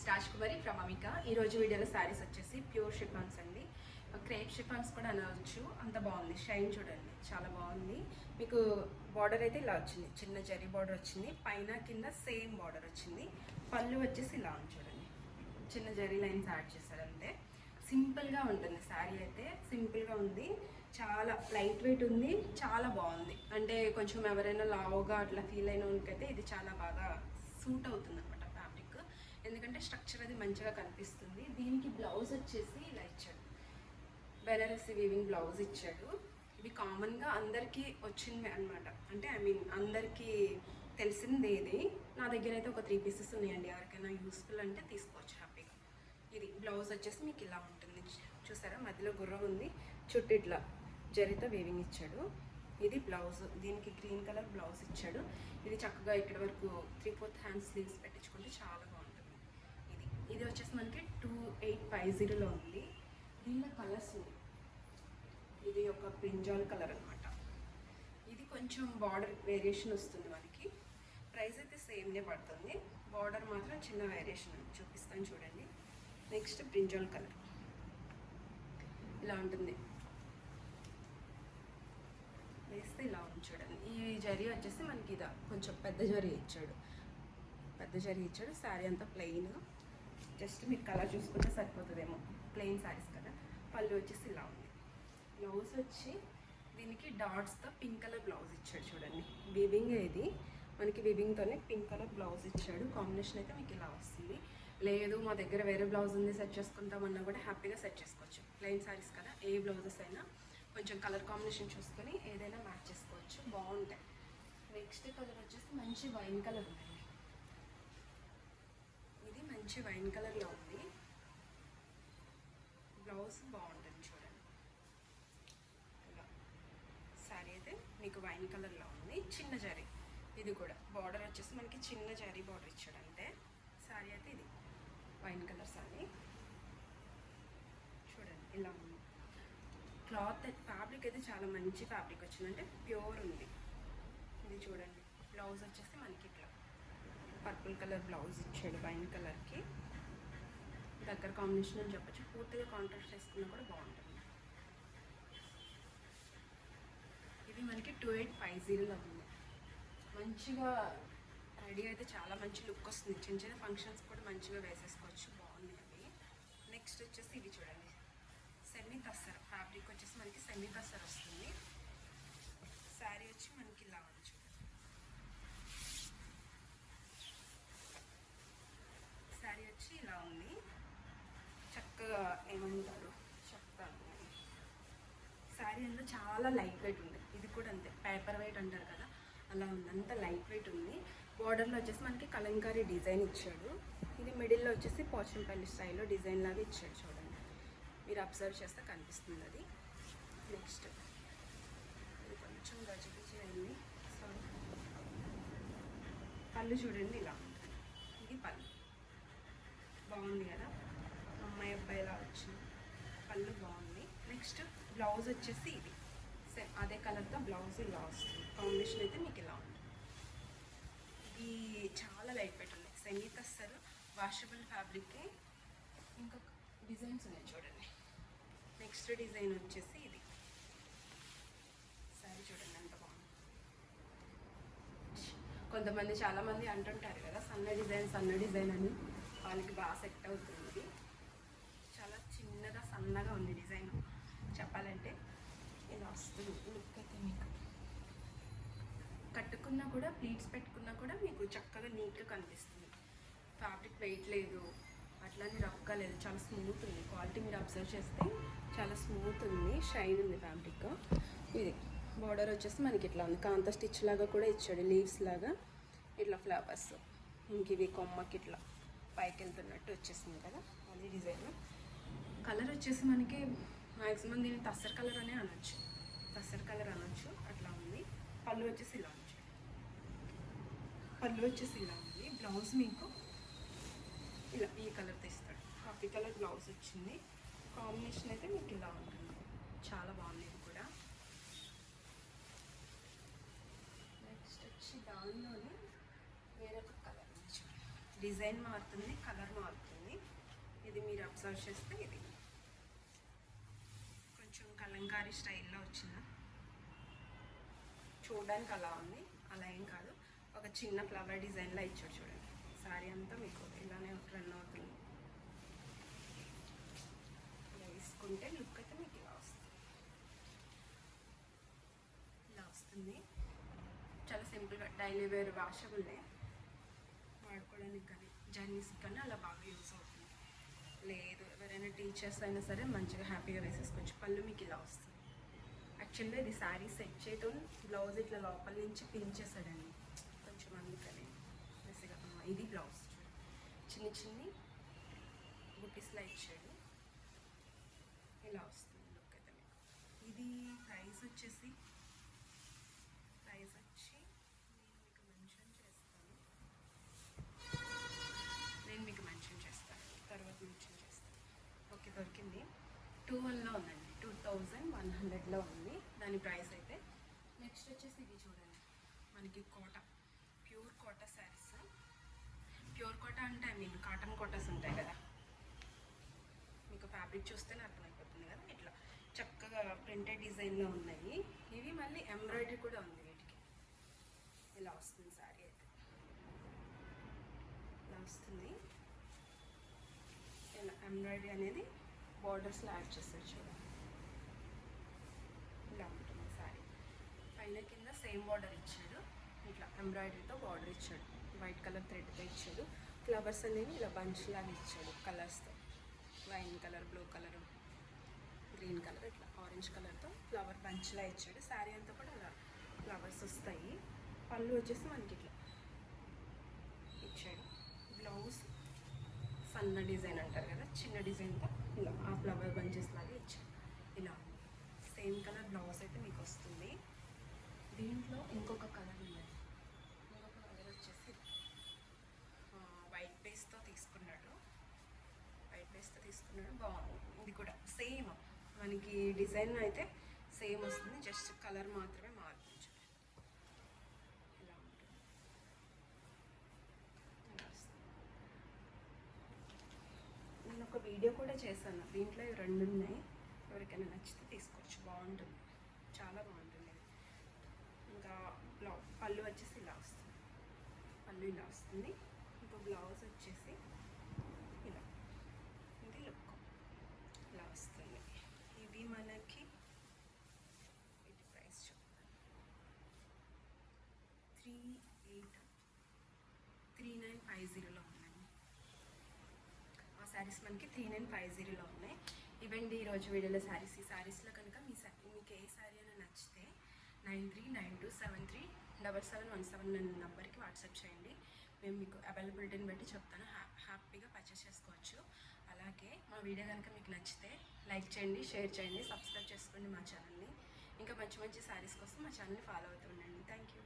Is Raj Kumari from Amika. ఈరోజు వీడియోలో శారీస్ వచ్చేసి ప్యూర్ షిఫాన్స్ అండి. క్రేప్ షిఫాన్స్ కూడా అనవచ్చు, అంత బాగుంది. షైన్ చూడండి, చాలా బాగుంది. మీకు బార్డర్ అయితే ఇలా వచ్చింది, చిన్న జరీ బార్డర్ వచ్చింది, పైన కింద సేమ్ బార్డర్ వచ్చింది. పళ్ళు వచ్చేసి ఇలా ఉంది చూడండి, చిన్న జరీ లైన్స్ యాడ్ చేశారు అంతే. సింపుల్గా ఉంటుంది శారీ అయితే, సింపుల్గా ఉంది. చాలా లైట్ వెయిట్ ఉంది, చాలా బాగుంది. అంటే కొంచెం ఎవరైనా లావుగా అట్లా ఫీల్ అయిన వాళ్ళకైతే ఇది చాలా బాగా సూట్ అవుతుంది అనమాట ఫ్యాబ్రిక్. ఎందుకంటే స్ట్రక్చర్ అది మంచిగా కనిపిస్తుంది. దీనికి బ్లౌజ్ వచ్చేసి ఇలా ఇచ్చాడు, బెనారసి వీవింగ్ బ్లౌజ్ ఇచ్చాడు. ఇవి కామన్గా అందరికీ వచ్చింది అనమాట. అంటే అందరికీ తెలిసింది ఇది. నా దగ్గర అయితే ఒక 3 పీసెస్ ఉన్నాయండి. ఎవరికైనా యూస్ఫుల్ అంటే తీసుకోవచ్చు హ్యాపీగా. ఇది బ్లౌజ్ వచ్చేసి మీకు ఇలా ఉంటుంది, చూసారా? మధ్యలో గుర్రం ఉంది, చుట్టూ ఇట్లా జరితో వీవింగ్ ఇచ్చాడు. ఇది బ్లౌజ్, దీనికి గ్రీన్ కలర్ బ్లౌజ్ ఇచ్చాడు. ఇది చక్కగా ఇక్కడ వరకు 3/4 హ్యాండ్ స్లీవ్స్ పెట్టించుకుంటే చాలా బాగుంటుంది. ఇది వచ్చేసి మనకి 2850లో ఉంది. దీనిలో కలర్స్ ఉంది. ఇది ఒక బ్రింజాల్ కలర్ అనమాట. ఇది కొంచెం బార్డర్ వేరియేషన్ వస్తుంది మనకి. ప్రైస్ అయితే సేమ్నే పడుతుంది, బార్డర్ మాత్రం చిన్న వేరియేషన్ చూపిస్తాను చూడండి. నెక్స్ట్ బ్రింజాల్ కలర్ ఇలా ఉంటుంది, వేస్తే ఇలా ఉంది చూడండి. ఈ జరీ వచ్చేసి మనకి ఇదా కొంచెం పెద్ద జరీ ఇచ్చాడు, శారీ అంతా ప్లెయిన్. జస్ట్ మీరు కలర్ చూసుకుంటే సరిపోతుందేమో, ప్లెయిన్ శారీస్ కదా. పళ్ళు వచ్చేసి ఇలా ఉంది. బ్లౌజ్ వచ్చి దీనికి డాట్స్తో పింక్ కలర్ బ్లౌజ్ ఇచ్చాడు చూడండి. వివింగ్ ఇది మనకి, వివింగ్తోనే పింక్ కలర్ బ్లౌజ్ ఇచ్చాడు. కాంబినేషన్ అయితే మీకు ఇలా వస్తుంది. లేదు మా దగ్గర వేరే బ్లౌజ్ ఉంది సెట్ చేసుకుంటామన్నా కూడా హ్యాపీగా సెట్ చేసుకోవచ్చు. ప్లెయిన్ శారీస్ కదా, ఏ బ్లౌజెస్ అయినా కొంచెం కలర్ కాంబినేషన్ చూసుకొని ఏదైనా మ్యాచ్ చేసుకోవచ్చు, బాగుంటాయి. నెక్స్ట్ కలర్ వచ్చేసి మంచి వైన్ కలర్ ఉందండి. ఇది మంచి వైన్ కలర్లో ఉంది. బ్లౌజ్ బాగుంటుంది చూడండి. ఇలా శారీ అయితే మీకు వైన్ కలర్లో ఉంది, చిన్న జరీ. ఇది కూడా బార్డర్ వచ్చేసి మనకి చిన్న జరీ బార్డర్ ఇచ్చాడు అంతే. శారీ అయితే ఇది వైన్ కలర్ శారీ చూడండి, ఇలా ఉంది. క్లాత్ ఫ్యాబ్రిక్ అయితే చాలా మంచి ఫ్యాబ్రిక్ వచ్చిందంటే ప్యూర్ ఉంది. ఇది చూడండి. బ్లౌజ్ వచ్చేసి మనకి ఇట్లా పర్పుల్ కలర్ బ్లౌజ్ ఇచ్చాడు, వైన్ కలర్కి దగ్గర కాంబినేషన్ అని చెప్పచ్చు. పూర్తిగా కాంట్రాస్ట్ వేసుకున్నా కూడా బాగుంటుంది. ఇది మనకి 2850లో ఉంది. మంచిగా రెడీ అయితే చాలా మంచి లుక్ వస్తుంది. చిన్న చిన్న ఫంక్షన్స్ కూడా మంచిగా వేసేసుకోవచ్చు, బాగుంది అవి. నెక్స్ట్ వచ్చేసి ఇది చూడండి, సెమీ తస్సర్ ఫ్యాబ్రిక్ వచ్చేసి మనకి సెమీ తస్సర్ వస్తుంది. శారీ వచ్చి మనకి ఇలా ఉంది చూడండి. శారీ వచ్చి ఇలా ఉంది, చక్కగా ఏమంటారు చెప్తాను. శారీ అంతా చాలా లైట్ వెయిట్ ఉంది. ఇది కూడా అంతే, పేపర్ వెయిట్ అంటారు కదా, అలా ఉంది. అంత లైట్ వెయిట్ ఉంది. బార్డర్లో వచ్చేసి మనకి కలంకారీ డిజైన్ ఇచ్చాడు. ఇది మిడిల్లో వచ్చేసి పోచంపల్లి స్టైల్లో డిజైన్ లాగా ఇచ్చాడు చూడండి. మీరు అబ్జర్వ్ చేస్తే కనిపిస్తుంది అది. నెక్స్ట్ ఇది కొంచెం గజిబిజి అయింది, సారీ. పళ్ళు చూడండి ఇలా ఉంటుంది. ఇది పళ్ళు బాగుంది కదా, అమ్మాయి అబ్బాయిలా వచ్చింది. పళ్ళు బాగుంది. నెక్స్ట్ బ్లౌజ్ వచ్చేసి ఇది సేమ్ అదే కలర్తో బ్లౌజ్ ఇలా వస్తుంది. కాంబినేషన్ అయితే మీకు ఇలా ఉంది. ఇది చాలా లైట్ వెయిట్ ఉంది, సెమీ తస్సర్ వాషబుల్ ఫ్యాబ్రిక్కి. ఇంకొక డిజైన్స్ ఉన్నాయి చూడండి. నెక్స్ట్ డిజైన్ వచ్చేసి ఇది. శారీ చూడండి ఎంత బాగుంది. కొంతమంది చాలామంది అంటుంటారు కదా సన్న డిజైన్ అని, వాళ్ళకి బాగా సెట్ అవుతుంది. చాలా చిన్నగా సన్నగా ఉంది డిజైన్. చెప్పాలంటే ఇలా వస్తుంది లుక్ అయితే. మీకు కట్టుకున్నా కూడా, ప్లీట్స్ పెట్టుకున్నా కూడా మీకు చక్కగా నీట్గా కనిపిస్తుంది. ఫ్యాబ్రిక్ వెయిట్ లేదు, అట్లానే రఫ్గా లేదు, చాలా స్మూత్ ఉంది. క్వాలిటీ మీరు అబ్జర్వ్ చేస్తే చాలా స్మూత్ ఉంది, షైన్ ఉంది ఫ్యాబ్రిక్. ఇది బార్డర్ వచ్చేసి మనకి ఇట్లా ఉంది, కాంత స్టిచ్ లాగా కూడా ఇచ్చాడు, లీవ్స్ లాగా ఇట్లా ఫ్లవర్స్. ఇంక ఇవి కొమ్మకి ఇట్లా పైకి వెళ్తున్నట్టు వచ్చేసింది కదా, అది డిజైన్. కలర్ వచ్చేసి మనకి మ్యాక్సిమం దీన్ని తస్సర్ కలర్ అనే అనొచ్చు, అట్లా ఉంది. పళ్ళు వచ్చేసి ఇలా ఉంది, బ్లౌజ్ మీకు ఇలా ఈ కలర్తో ఇస్తాడు. కాఫీ కలర్ బ్లౌజ్ వచ్చింది. కాంబినేషన్ అయితే మీకు ఇలా ఉంటుంది, చాలా బాగుంది ఇది కూడా. నెక్స్ట్ వచ్చి దానిలోనే వేరొక కలర్ డిజైన్ మారుతుంది, కలర్ మారుతుంది. ఇది మీరు అబ్జర్వ్ చేస్తే ఇది కొంచెం కలంకారీ స్టైల్లో వచ్చిందా, చూడడానికి అలా ఉంది, అలా ఏం కాదు. ఒక చిన్న ఫ్లవర్ డిజైన్లో ఇచ్చాడు చూడండి. శారీ అంతా మీకు ఇలానే రన్ అవుతుంది. ఇలా వేసుకుంటే లుక్ అయితే మీకు ఇలా వస్తుంది. ఇలా వస్తుంది. చాలా సింపుల్గా డైలీ వేర్ వాషబుల్లే, వాడుకోవడానికి కానీ జర్నీస్కి కానీ అలా బాగా యూస్ అవుతుంది. లేదు ఎవరైనా టీచర్స్ అయినా సరే మంచిగా హ్యాపీగా వేసేసుకోవచ్చు. పళ్ళు మీకు ఇలా వస్తుంది. యాక్చువల్గా ఇది శారీ సెట్ చేయటం బ్లౌజ్ ఇట్లా లోపల నుంచి పిన్ చేశాడండి కొంచెం, అందుకని బేసిక్గా ఇది బ్లౌజ్ చిన్న చిన్ని బుటీస్లా ఇచ్చాడు. ఇలా వస్తుంది లుక్ అయితే మీకు. ఇది ప్రైస్ వచ్చి నేను మీకు మెన్షన్ చేస్తాను తర్వాత మెన్షన్ చేస్తాను. ఓకే, దొరికింది. 2,100లో ఉందండి, 2,100లో ఉంది దాని ప్రైస్ అయితే. నెక్స్ట్ వచ్చేసి ఇది చూడండి, మనకి కోట, ప్యూర్ కోట శారీస్. ప్యూర్ కోట అంటే కాటన్ కోటాస్ ఉంటాయి కదా, మీకు ఫ్యాబ్రిక్ చూస్తేనే అర్థమైపోతుంది కదా. ఇట్లా చక్కగా ప్రింటెడ్ డిజైన్లో ఉన్నాయి. ఇవి మళ్ళీ ఎంబ్రాయిడరీ కూడా ఉంది వీటికి. ఇలా వస్తుంది శారీ అయితే, ఇలా వస్తుంది. ఇలా ఎంబ్రాయిడరీ అనేది బార్డర్స్లో యాడ్ చేస్తారు చూడండి. ఇలా ఉంటుంది శారీ. పైన కింద సేమ్ బార్డర్ ఇచ్చాడు, ఇట్లా ఎంబ్రాయిడరీతో బార్డర్ ఇచ్చాడు, వైట్ కలర్ థ్రెడ్తో ఇచ్చాడు. ఫ్లవర్స్ అనేవి ఇలా బంచ్ లాగా ఇచ్చాడు కలర్స్తో, wine colour, blue colour, green colour, ఇట్లా ఆరెంజ్ కలర్తో ఫ్లవర్ బంచ్లా ఇచ్చాడు. శారీ అంతా కూడా అలా ఫ్లవర్స్ వస్తాయి. పళ్ళు వచ్చేసి మనకి ఇట్లా ఇచ్చాడు. బ్లౌజ్ సన్న డిజైన్ అంటారు కదా, చిన్న డిజైన్తో ఇలా ఆ ఫ్లవర్ బంచెస్ లాగా ఇచ్చాడు. ఇలా ఉంది. సేమ్ కలర్ బ్లౌజ్ అయితే మీకు వస్తుంది. దీంట్లో ఇంకొక కలర్ ఉంది. ఇంకొక కలర్ వచ్చేసి వైట్ బేస్తో తీసుకున్నాడు. బాగుంది. ఇది కూడా సేమ్ మనకి డిజైన్ అయితే సేమ్ వస్తుంది, జస్ట్ కలర్ మాత్రమే మారుతుంది. ఇలా ఉంటుంది. నేను ఒక వీడియో కూడా చేశాను, దీంట్లో 2 ఉన్నాయి. ఎవరికైనా నచ్చితే తీసుకోవచ్చు, బాగుంటుంది, చాలా బాగుంటుంది. ఇంకా పళ్ళు వచ్చేసి ఇలా వస్తుంది, పళ్ళు ఇలా వస్తుంది. ఇంకా బ్లౌజ్ వచ్చేసి ఇలా, ఇది లుక్ ఇలా వస్తుంది. ఇది మనకి ఇది ప్రైస్ చెప్తాను, 3950లో ఉందండి. ఆ శారీస్ మనకి 3950లో ఉన్నాయి. ఇవండి ఈరోజు వీడియోలో శారీస్. ఈ శారీస్లో కనుక మీకు ఏ శారీ అయినా నచ్చితే 9392737717 నెంబర్కి వాట్సాప్ చేయండి. మేము మీకు అవైలబిలిటీని బట్టి చెప్తాను, హ్యాపీగా పర్చేస్ చేసుకోవచ్చు. అలాగే మా వీడియో కనుక మీకు నచ్చితే లైక్ చేయండి, షేర్ చేయండి, సబ్స్క్రైబ్ చేసుకోండి మా ఛానల్ని. ఇంకా మంచి మంచి శారీస్ కోసం మా ఛానల్ని ఫాలో అవుతూ ఉండండి. Thank you.